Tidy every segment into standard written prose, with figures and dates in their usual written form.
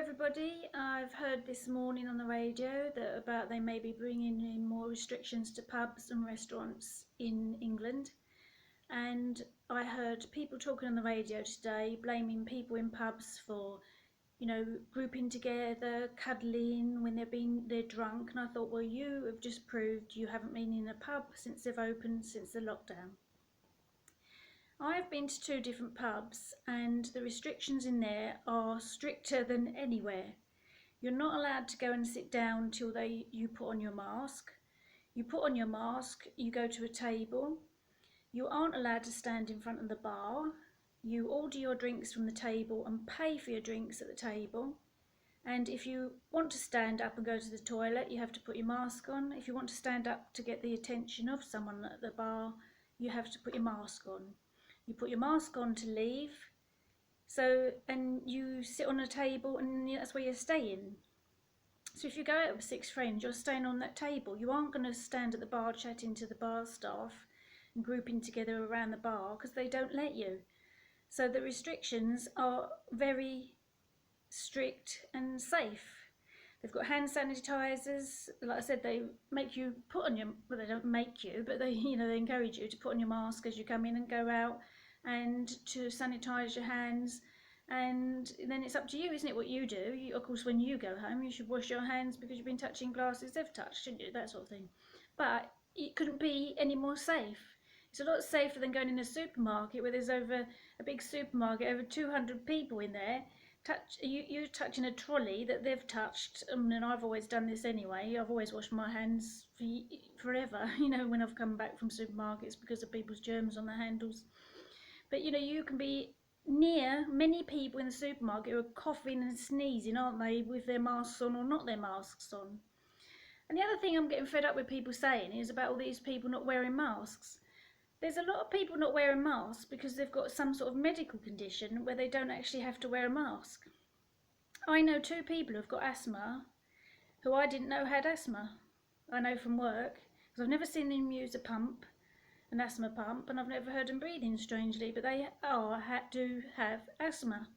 everybody. I've heard this morning on the radio that about they may be bringing in more restrictions to pubs and restaurants in England, and I heard people talking on the radio today blaming people in pubs for, grouping together, cuddling when they're drunk, and I thought, well, you have just proved you haven't been in a pub since they've opened since the lockdown. I've been to two different pubs and the restrictions in there are stricter than anywhere. You're not allowed to go and sit down till you put on your mask. You put on your mask, you go to a table. You aren't allowed to stand in front of the bar. You order your drinks from the table and pay for your drinks at the table. And if you want to stand up and go to the toilet, you have to put your mask on. If you want to stand up to get the attention of someone at the bar, you have to put your mask on. You put your mask on to leave, and you sit on a table and that's where you're staying. So if you go out with 6 friends, you're staying on that table. You aren't going to stand at the bar chatting to the bar staff and grouping together around the bar because they don't let you. So the restrictions are very strict and safe. They've got hand sanitizers. Like I said, they make you put on well, they don't make you, but they encourage you to put on your mask as you come in and go out, and to sanitize your hands. And then it's up to you, isn't it, what you do? Of course, when you go home, you should wash your hands because you've been touching glasses they've touched, shouldn't you? That sort of thing. But it couldn't be any more safe. It's a lot safer than going in a supermarket where there's over 200 people in there. You're touching a trolley that they've touched, and I've always done this anyway. I've always washed my hands forever, when I've come back from supermarkets because of people's germs on the handles. But you can be near many people in the supermarket who are coughing and sneezing, aren't they, with their masks on or not their masks on. And the other thing I'm getting fed up with people saying is about all these people not wearing masks. There's a lot of people not wearing masks because they've got some sort of medical condition where they don't actually have to wear a mask. I know 2 people who've got asthma who I didn't know had asthma. I know from work, because I've never seen them use an asthma pump, and I've never heard them breathing strangely, but they do have asthma.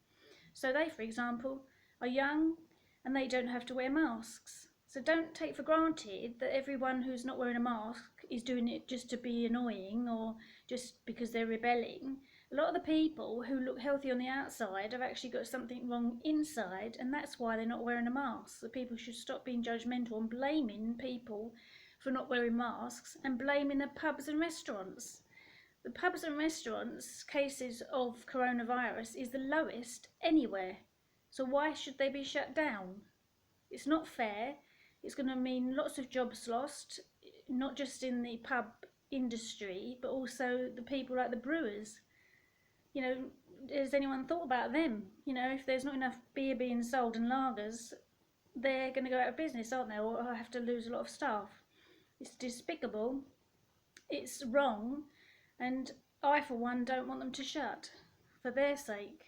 So they, for example, are young and they don't have to wear masks. So don't take for granted that everyone who's not wearing a mask is doing it just to be annoying or just because they're rebelling. A lot of the people who look healthy on the outside have actually got something wrong inside, and that's why they're not wearing a mask. So people should stop being judgmental and blaming people for not wearing masks and blaming the pubs and restaurants. The pubs and restaurants cases of coronavirus is the lowest anywhere. So why should they be shut down? It's not fair. It's going to mean lots of jobs lost, not just in the pub industry, but also the people like the brewers. Has anyone thought about them? If there's not enough beer being sold and lagers, they're going to go out of business, aren't they? Or have to lose a lot of staff. It's despicable. It's wrong. And I, for one, don't want them to shut, for their sake.